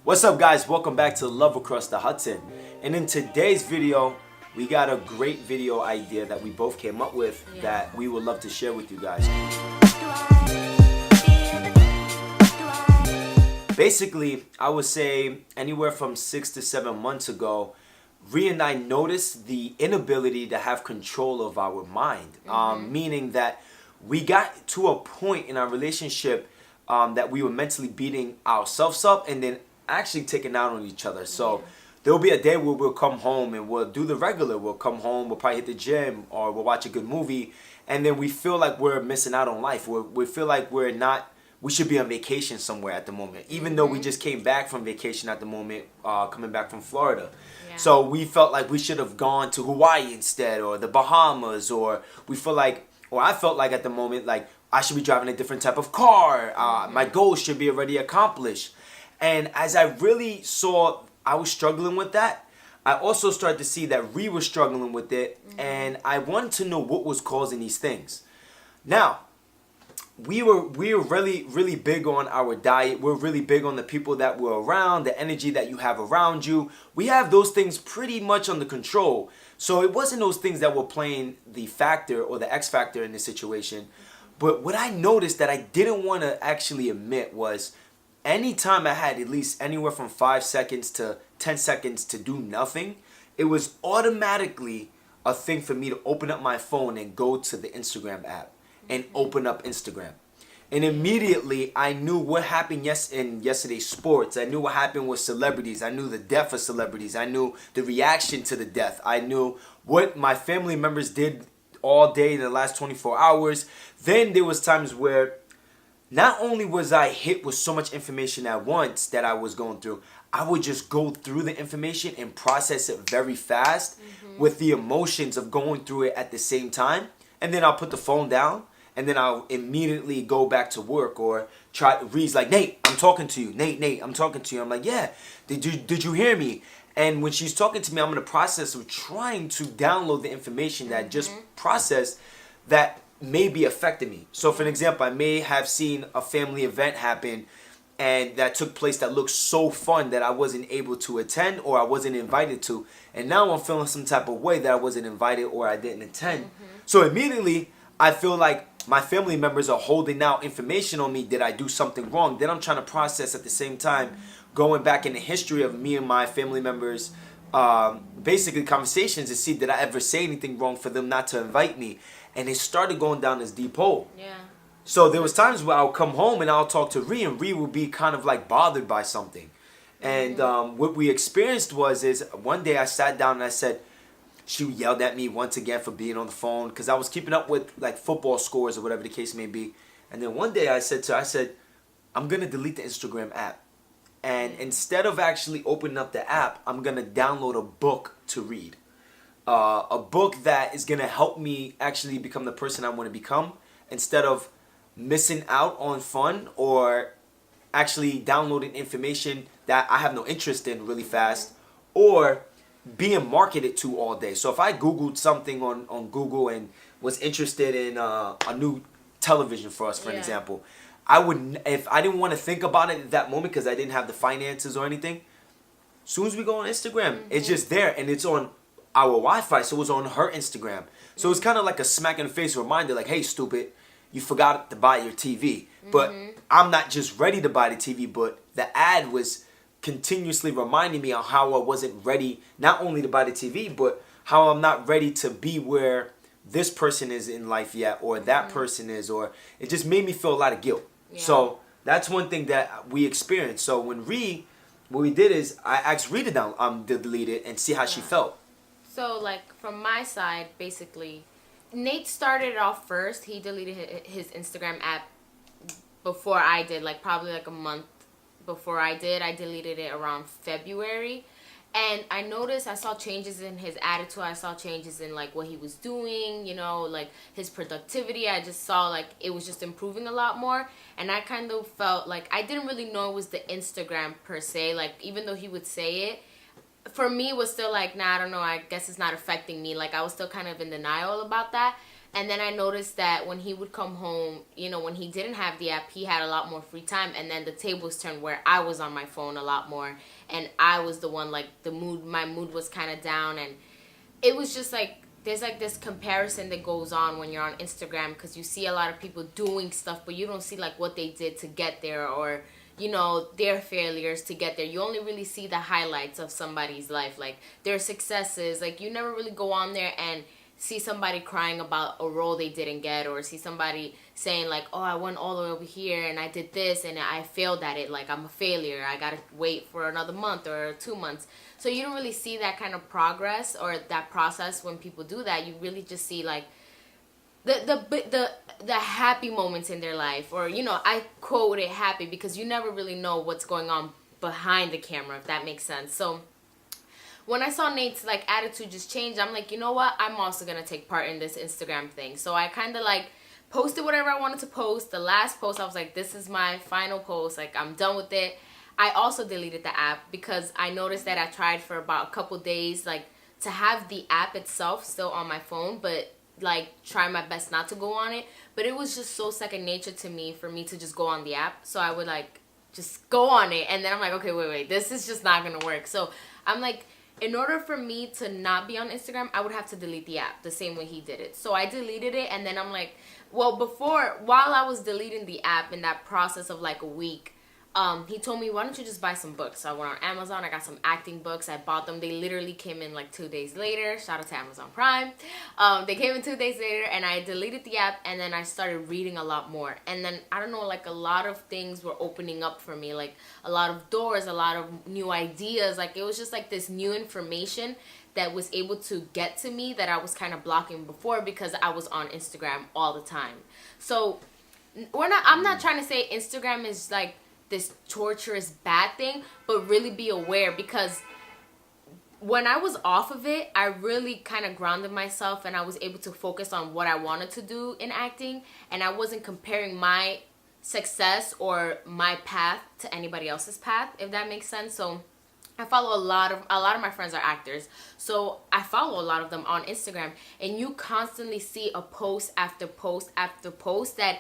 What's up, guys? Welcome back to Love Across the Hudson. And in today's video, we got a great video idea that we both came up with that we would love to share with you guys. Basically, I would say anywhere from 6 to 7 months ago, Rhea and I noticed the inability to have control of our mind. Meaning that we got to a point in our relationship that we were mentally beating ourselves up and then actually taking out on each other. So there'll be a day where we'll come home and we'll do the regular. We'll come home, we'll probably hit the gym, or we'll watch a good movie, and then we feel like we're missing out on life. We feel like we should be on vacation somewhere at the moment, even though we just came back from vacation at the moment, coming back from Florida. So we felt like we should have gone to Hawaii instead, or the Bahamas, or I felt like at the moment, like I should be driving a different type of car. My goals should be already accomplished. And as I really saw I was struggling with that, I also started to see that Rhea was struggling with it, and I wanted to know what was causing these things. Now, we were really big on our diet. We're really big on the people that we're around, the energy that you have around you. We have those things pretty much under control. So it wasn't those things that were playing the factor or the X factor in this situation. But what I noticed that I didn't want to actually admit was anytime I had at least anywhere from 5 seconds to 10 seconds to do nothing, it was automatically a thing for me to open up my phone and go to the Instagram app and open up Instagram. And immediately I knew what happened in yesterday's sports. I knew what happened with celebrities. I knew the death of celebrities. I knew the reaction to the death. I knew what my family members did all day in the last 24 hours. Then there was times where not only was I hit with so much information at once that I was going through, I would just go through the information and process it very fast with the emotions of going through it at the same time. And then I'll put the phone down and then I'll immediately go back to work or Reed's like, Nate, I'm talking to you. Nate, I'm talking to you. I'm like, yeah, did you hear me? And when she's talking to me, I'm in the process of trying to download the information that I just processed that may be affecting me. So for an example, I may have seen a family event happen and that took place that looked so fun that I wasn't able to attend or I wasn't invited to. And now I'm feeling some type of way that I wasn't invited or I didn't attend. So immediately I feel like my family members are holding out information on me. Did I do something wrong? Then I'm trying to process at the same time, going back in the history of me and my family members, basically conversations to see did I ever say anything wrong for them not to invite me. And it started going down this deep hole. So there was times where I'll come home and I'll talk to Rhea, and Rhea would be kind of like bothered by something. And what we experienced is one day I sat down and I said, she yelled at me once again for being on the phone because I was keeping up with like football scores or whatever the case may be. And then one day I said, I'm going to delete the Instagram app. And instead of actually opening up the app, I'm going to download a book to read. A book that is going to help me actually become the person I want to become instead of missing out on fun or actually downloading information that I have no interest in really fast or being marketed to all day. So if I Googled something on Google and was interested in a new television for us, for an example, if I didn't want to think about it at that moment because I didn't have the finances or anything, as soon as we go on Instagram, it's just there and it's on our Wi-Fi, so it was on her Instagram. So it's kind of like a smack in the face reminder, like, hey, stupid, you forgot to buy your TV. But I'm not just ready to buy the TV, but the ad was continuously reminding me on how I wasn't ready, not only to buy the TV, but how I'm not ready to be where this person is in life yet, or that person is, or it just made me feel a lot of guilt. So that's one thing that we experienced. So when what we did is I asked Rhea to delete it and see how she felt. So, like, from my side, basically, Nate started it off first. He deleted his Instagram app before I did, like, probably like a month before I did. I deleted it around February. And I noticed, I saw changes in his attitude. I saw changes in, like, what he was doing, you know, like, his productivity. I just saw, like, it was just improving a lot more. And I kind of felt like I didn't really know it was the Instagram per se. Like, even though he would say it, for me, it was still like, nah, I don't know, I guess it's not affecting me. Like, I was still kind of in denial about that. And then I noticed that when he would come home, you know, when he didn't have the app, he had a lot more free time. And then the tables turned where I was on my phone a lot more. And I was the one, like, my mood was kind of down. And it was just like, there's like this comparison that goes on when you're on Instagram, because you see a lot of people doing stuff, but you don't see like what they did to get there, or, you know, their failures to get there. You only really see the highlights of somebody's life, like their successes. Like, you never really go on there and see somebody crying about a role they didn't get, or see somebody saying like, oh, I went all the way over here and I did this and I failed at it, like I'm a failure, I gotta wait for another month or 2 months. So you don't really see that kind of progress or that process when people do that. You really just see like the happy moments in their life, or, you know, I quote it happy because you never really know what's going on behind the camera, if that makes sense. So when I saw Nate's like attitude just change, I'm like, you know what? I'm also gonna take part in this Instagram thing. So I kind of like posted whatever I wanted to post. The last post, I was like, this is my final post. Like, I'm done with it. I also deleted the app because I noticed that I tried for about a couple days, like, to have the app itself still on my phone, but like try my best not to go on it. But it was just so second nature to me for me to just go on the app. So I would like just go on it, and then I'm like, okay, wait, this is just not gonna work. So I'm like, in order for me to not be on Instagram, I would have to delete the app the same way he did it. So I deleted it, and then I'm like, well, while I was deleting the app in that process of like a week, he told me, why don't you just buy some books? So I went on Amazon, I got some acting books, I bought them. They literally came in like 2 days later. Shout out to Amazon Prime. They came in 2 days later, and I deleted the app, and then I started reading a lot more. And then, I don't know, like a lot of things were opening up for me, like a lot of doors, a lot of new ideas. Like, it was just like this new information that was able to get to me that I was kind of blocking before because I was on Instagram all the time. So I'm not trying to say Instagram is like this torturous bad thing, but really be aware, because when I was off of it, I really kind of grounded myself, and I was able to focus on what I wanted to do in acting, and I wasn't comparing my success or my path to anybody else's path, if that makes sense. So I follow a lot of my friends are actors, so I follow a lot of them on Instagram, and you constantly see a post after post after post that,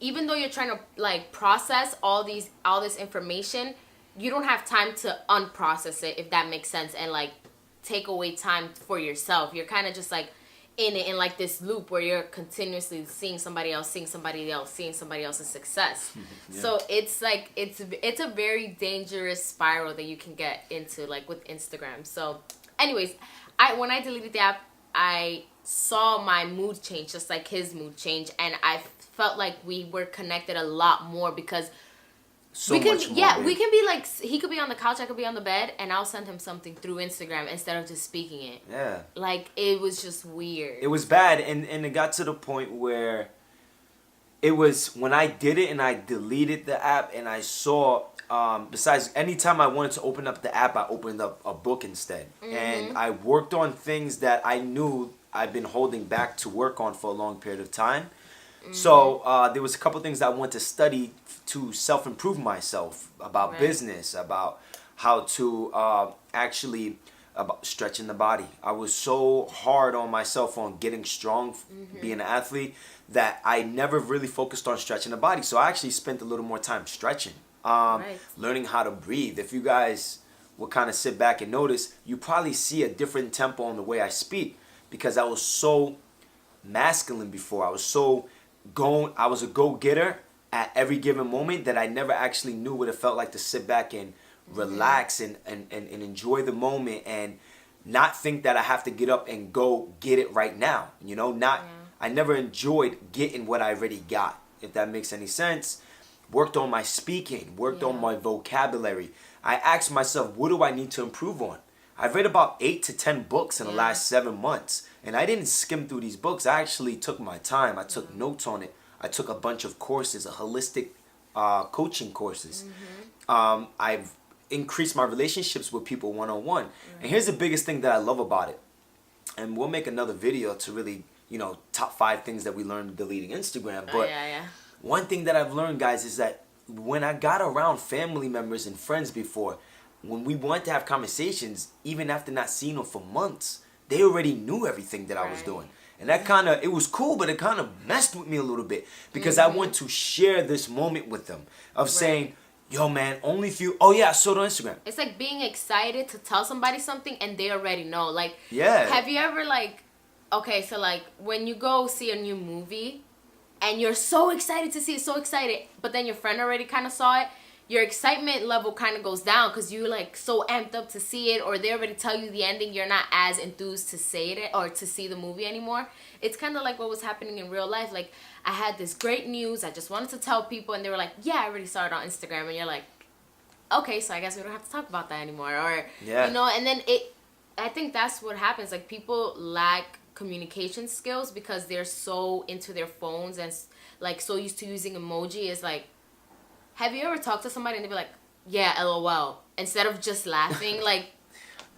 even though you're trying to like process all this information, you don't have time to unprocess it, if that makes sense, and like take away time for yourself. You're kind of just like in like this loop where you're continuously seeing somebody else's success. Yeah. So it's like it's a very dangerous spiral that you can get into, like with Instagram. So anyways, when I deleted the app, I saw my mood change, just like his mood change, and I felt like we were connected a lot more, because we can be like, he could be on the couch, I could be on the bed, and I'll send him something through Instagram instead of just speaking it. Yeah. Like, it was just weird. It was bad, and it got to the point where it was, when I did it and I deleted the app, and I saw, besides, anytime I wanted to open up the app, I opened up a book instead. Mm-hmm. And I worked on things that I knew I've been holding back to work on for a long period of time. Mm-hmm. So there was a couple things I wanted to study to self-improve myself about business, about how to actually, about stretching the body. I was so hard on myself on getting strong, being an athlete, that I never really focused on stretching the body. So I actually spent a little more time stretching, learning how to breathe. If you guys will kind of sit back and notice, you probably see a different tempo in the way I speak, because I was so masculine before. I was a go-getter at every given moment, that I never actually knew what it felt like to sit back and relax and enjoy the moment, and not think that I have to get up and go get it right now. You know, I never enjoyed getting what I already got, if that makes any sense. Worked on my speaking, worked on my vocabulary. I asked myself, what do I need to improve on? I've read about 8 to 10 books in the last 7 months, and I didn't skim through these books. I actually took my time. I took notes on it. I took a bunch of courses, holistic coaching courses. I've increased my relationships with people one-on-one. And here's the biggest thing that I love about it. And we'll make another video to really, top 5 things that we learned deleting Instagram. But one thing that I've learned, guys, is that when I got around family members and friends before, when we wanted to have conversations, even after not seeing them for months, they already knew everything that I was doing. And that kind of, it was cool, but it kind of messed with me a little bit because I want to share this moment with them of saying, yo, man, only if you, oh yeah, I saw it on Instagram. It's like being excited to tell somebody something and they already know. Like, yeah. Have you ever like, okay, so like when you go see a new movie and you're so excited to see it, so excited, but then your friend already kind of saw it, your excitement level kind of goes down because you're like so amped up to see it, or they already tell you the ending, you're not as enthused to say it or to see the movie anymore. It's kind of like what was happening in real life. Like, I had this great news, I just wanted to tell people, and they were like, yeah, I already saw it on Instagram, and you're like, okay, so I guess we don't have to talk about that anymore, or you know. And then I think that's what happens. Like, people lack communication skills because they're so into their phones and like so used to using emoji. Is like, have you ever talked to somebody and they be like, yeah, LOL, instead of just laughing? Like,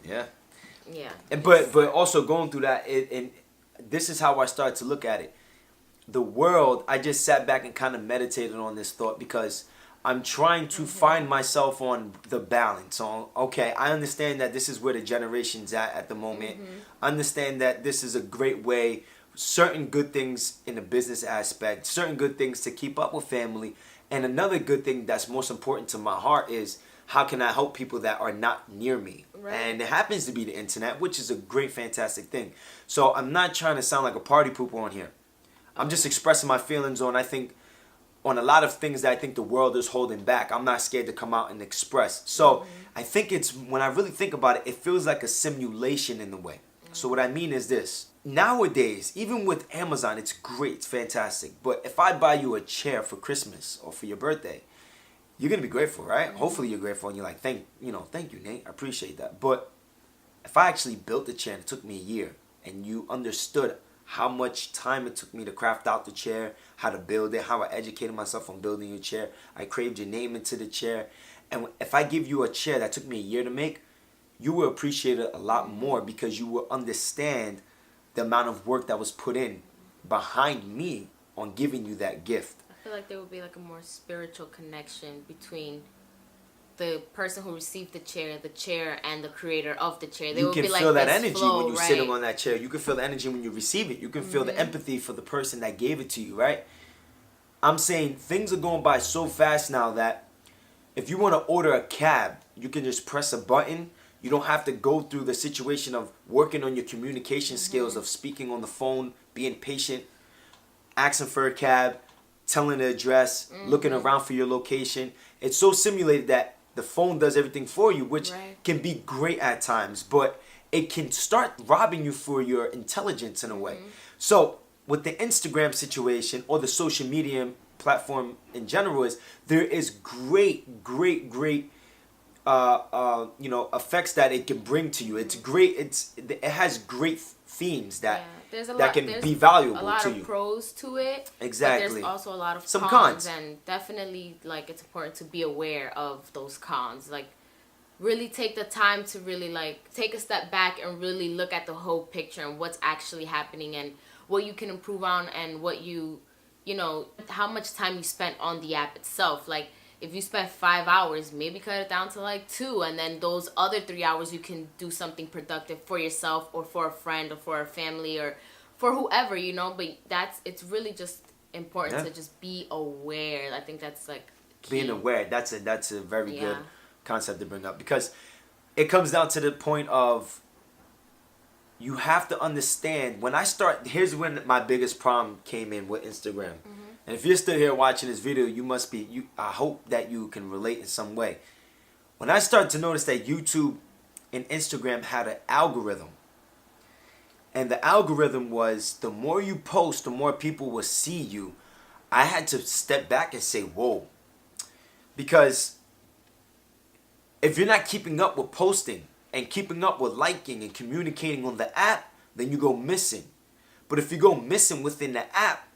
yeah. And but also going through that, and this is how I started to look at it. The world, I just sat back and kind of meditated on this thought because I'm trying to find myself on the balance. On, okay, I understand that this is where the generation's at the moment. I understand that this is a great way, certain good things in the business aspect, certain good things to keep up with family. And another good thing that's most important to my heart is how can I help people that are not near me? Right. And it happens to be the internet, which is a great, fantastic thing. So I'm not trying to sound like a party pooper on here. I'm just expressing my feelings on, I think, on a lot of things that I think the world is holding back. I'm not scared to come out and express. So I think it's, when I really think about it, it feels like a simulation in a way. So what I mean is this. Nowadays, even with Amazon, it's great, it's fantastic. But if I buy you a chair for Christmas or for your birthday, you're going to be grateful, right? Hopefully you're grateful and you're like, thank you, Nate. I appreciate that. But if I actually built the chair and it took me a year and you understood how much time it took me to craft out the chair, how to build it, how I educated myself on building your chair, I craved your name into the chair. And if I give you a chair that took me a year to make, you will appreciate it a lot more because you will understand the amount of work that was put in behind me on giving you that gift. I feel like there would be like a more spiritual connection between the person who received the chair, and the creator of the chair. You can feel that energy when you're sitting on that chair. You can feel the energy when you receive it. You can feel the empathy for the person that gave it to you, right? I'm saying things are going by so fast now that if you want to order a cab, you can just press a button. You don't have to go through the situation of working on your communication skills, of speaking on the phone, being patient, asking for a cab, telling the address, looking around for your location. It's so simulated that the phone does everything for you, which can be great at times, but it can start robbing you for your intelligence in a way. So with the Instagram situation or the social media platform in general, is there is great effects that it can bring to you. It's great. It has great themes that can be valuable to you. A lot of pros to it. Exactly. But there's also a lot of some cons, and definitely like it's important to be aware of those cons. Like, really take the time to really like take a step back and really look at the whole picture and what's actually happening and what you can improve on and what you know, how much time you spent on the app itself. Like, if you spent 5 hours, maybe cut it down to like 2, and then those other 3 hours you can do something productive for yourself or for a friend or for a family or for whoever, you know. But it's really just important to just be aware. I think that's like key. Being aware. That's a very good concept to bring up, because it comes down to the point of you have to understand. Here's when my biggest problem came in with Instagram. And if you're still here watching this video, I hope that you can relate in some way. When I started to notice that YouTube and Instagram had an algorithm, and the algorithm was the more you post, the more people will see you, I had to step back and say, whoa. Because if you're not keeping up with posting and keeping up with liking and communicating on the app, then you go missing. But if you go missing within the app,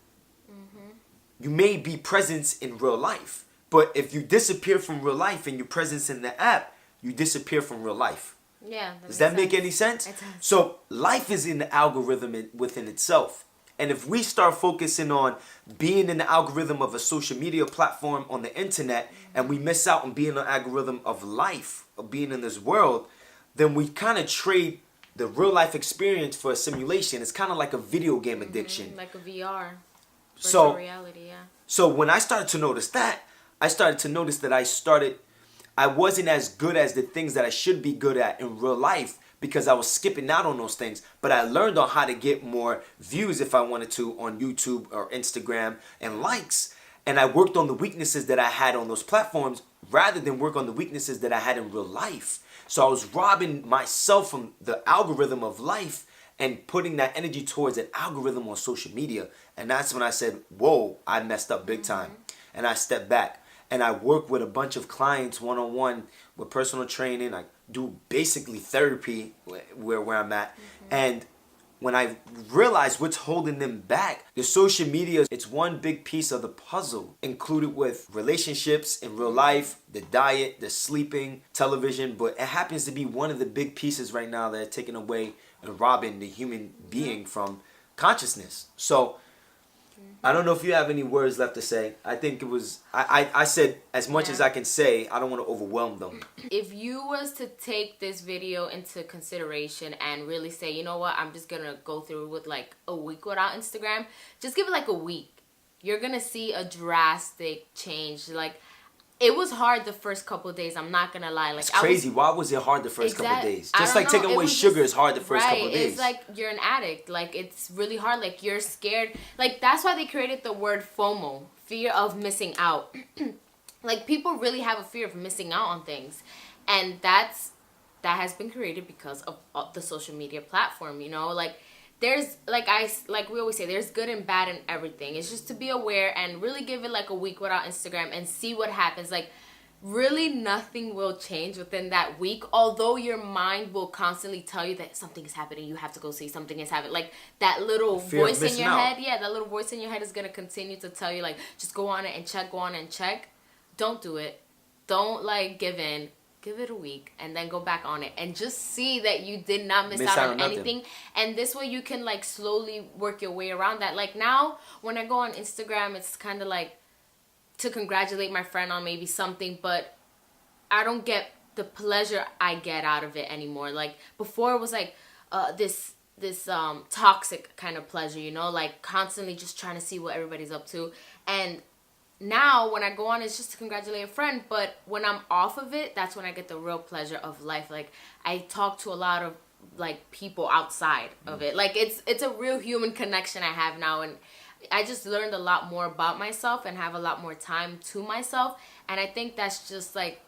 you may be present in real life. But if you disappear from real life and your presence in the app, you disappear from real life. Yeah. Does that make any sense? It does. So life is in the algorithm within itself. And if we start focusing on being in the algorithm of a social media platform on the internet, and we miss out on being in the algorithm of life, of being in this world, then we kind of trade the real life experience for a simulation. It's kind of like a video game addiction. Like a VR. So, reality, yeah. So when I started to notice that, I started to notice that I wasn't as good as the things that I should be good at in real life because I was skipping out on those things. But I learned on how to get more views if I wanted to on YouTube or Instagram and likes. And I worked on the weaknesses that I had on those platforms rather than work on the weaknesses that I had in real life. So I was robbing myself from the algorithm of life and putting that energy towards an algorithm on social media. And that's when I said, whoa, I messed up big time. And I stepped back. And I work with a bunch of clients one-on-one with personal training. I do basically therapy where I'm at. And when I realized what's holding them back, the social media, it's one big piece of the puzzle, included with relationships in real life, the diet, the sleeping, television. But it happens to be one of the big pieces right now that are taking away and robbing the human being from consciousness. So I don't know if you have any words left to say. I think it was, I said as much as I can say. I don't want to overwhelm them. If you was to take this video into consideration and really say, you know what, I'm just going to go through with like a week without Instagram, just give it like a week. You're going to see a drastic change. Like, it was hard the first couple of days. I'm not going to lie. Like, it's crazy. Why was it hard the first couple of days? Just like taking away sugar is hard the first couple of days. It's like you're an addict. Like, it's really hard. Like, you're scared. Like, that's why they created the word FOMO, fear of missing out. Like, people really have a fear of missing out on things. And that has been created because of the social media platform, you know? Like, there's, like we always say, there's good and bad in everything. It's just to be aware and really give it like a week without Instagram and see what happens. Like, really nothing will change within that week, although your mind will constantly tell you that something is happening, you have to go see, something is happening. Like, that little voice in your head, that little voice in your head is going to continue to tell you, like, just go on it and check, go on and check. Don't do it. Don't, like, give in. Give it a week and then go back on it and just see that you did not miss out on anything. And this way you can like slowly work your way around that. Like, now when I go on Instagram, it's kind of like to congratulate my friend on maybe something, but I don't get the pleasure I get out of it anymore. Like, before it was like this toxic kind of pleasure, you know, like constantly just trying to see what everybody's up to. And now when I go on, it's just to congratulate a friend. But when I'm off of it, that's when I get the real pleasure of life. Like, I talk to a lot of like people outside of it. Like, it's a real human connection I have now, and I just learned a lot more about myself and have a lot more time to myself. And I think that's just like,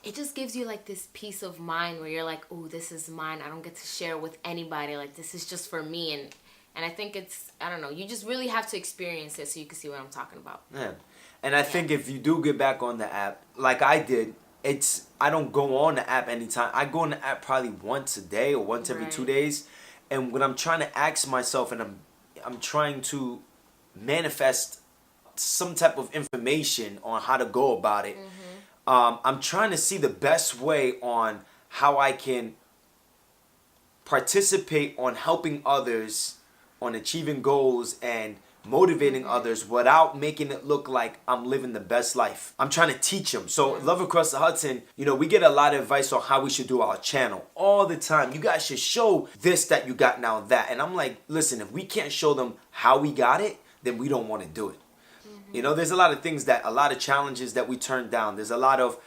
it just gives you like this peace of mind where you're like, oh, this is mine. I don't get to share with anybody. Like, this is just for me. And I think it's, I don't know, you just really have to experience it so you can see what I'm talking about. Yeah. And I think if you do get back on the app, like I did, I don't go on the app anytime. I go on the app probably once a day or once every 2 days. And when I'm trying to ask myself and I'm trying to manifest some type of information on how to go about it, I'm trying to see the best way on how I can participate on helping others, on achieving goals and motivating others without making it look like I'm living the best life. I'm trying to teach them. So Love Across the Hudson, you know, we get a lot of advice on how we should do our channel all the time. You guys should show this, that you got now, that. And I'm like, listen, if we can't show them how we got it, then we don't want to do it. You know, there's a lot of things a lot of challenges that we turned down. There's a lot of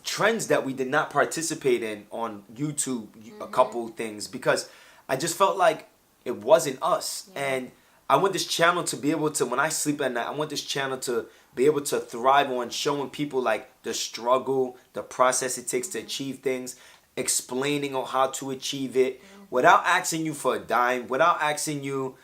trends that we did not participate in on YouTube, a couple things, because I just felt like it wasn't us. And I want this channel to be able to, when I sleep at night, I want this channel to be able to thrive on showing people like the struggle, the process it takes to achieve things, explaining on how to achieve it without asking you for a dime, without asking you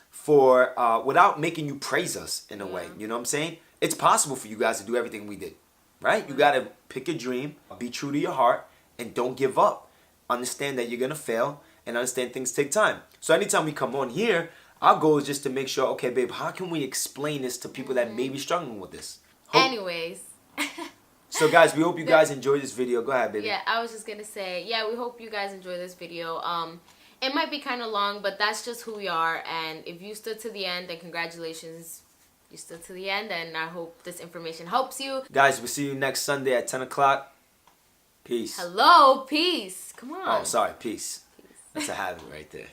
for, without making you praise us in a way. You know what I'm saying? It's possible for you guys to do everything we did, right? You got to pick a dream, be true to your heart, and don't give up. Understand that you're going to fail, and understand things take time. So anytime we come on here, our goal is just to make sure, okay, babe, how can we explain this to people that may be struggling with this? Anyways. So guys, we hope you guys enjoyed this video. Go ahead, baby. Yeah, I was just going to say, we hope you guys enjoy this video. It might be kind of long, but that's just who we are. And if you stood to the end, then congratulations. You stood to the end, and I hope this information helps you. Guys, we'll see you next Sunday at 10 o'clock. Peace. Hello, peace. Come on. Oh, sorry. Peace. That's a habit right there.